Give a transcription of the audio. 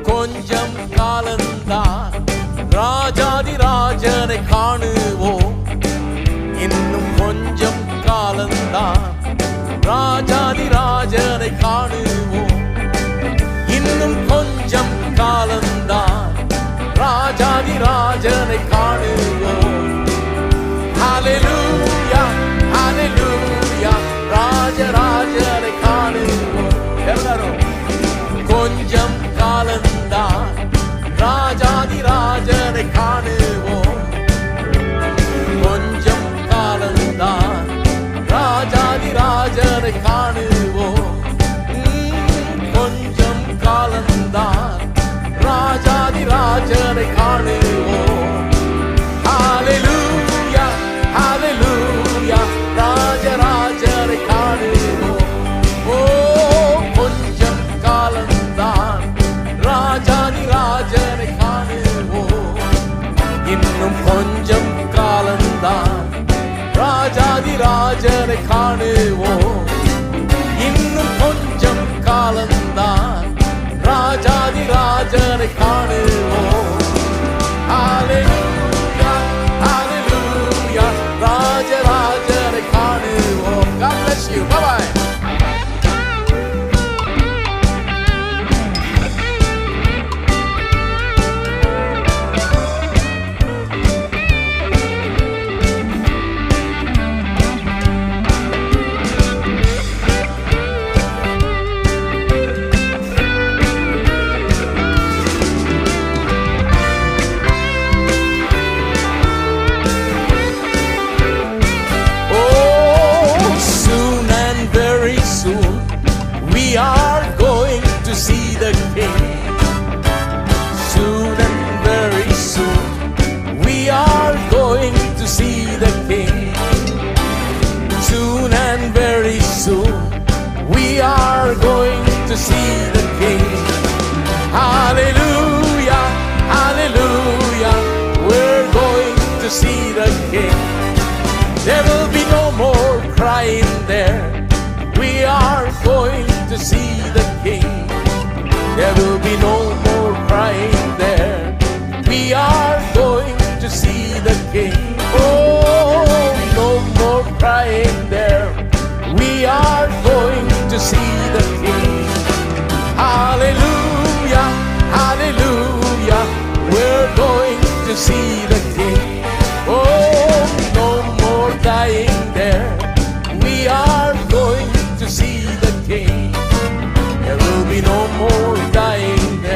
கொஞ்சம் காலந்தான் ராஜாதி ராஜனை காணுவோம். இன்னும் கொஞ்சம் காலந்தான் ராஜாதி ராஜனை காணுவோம். இன்னும் கொஞ்சம் காலந்தான் ராஜாதி ராஜனை காணுவோம். ஹல்லேலூயா ஹல்லேலூயா ராஜராஜனை காணுவோம். எல்லாரும் கொஞ்சம் காலந்தான் ராஜாதி ராஜனை காணுவோம். கொஞ்சம் காலந்தான் ராஜாதி ராஜனை காணுவோம். கொஞ்சம் காலந்தான் ராஜாதி ராஜனை காணுவோம். ஹல்லேலூயா ஹல்லேலூயா ராஜராஜனை காணுவோம். ஓ கொஞ்சம் காலந்தான் ராஜாதி ராஜனை காணுவோம். இன்னும் கொஞ்சம் காலந்தான் ராஜாதி ராஜனை காணுவோம். இன்னும் கொஞ்சம் காலந்தான் ராஜாதி ராஜனை காணுவோம். ஹல்லேலூயா ஹல்லேலூயா ராஜராஜனை காணுவோம். God bless you. Bye bye. We are going to see the King. Soon and very soon, we are going to see the King. Soon and very soon, we are going to see the King. Hallelujah, hallelujah, we're going to see the King. There will be no more crying there. We are going to see the King. There will be no more crying there. We are going to see the King. Oh, no more crying there. We are going to see the King. Hallelujah, hallelujah, we're going to see the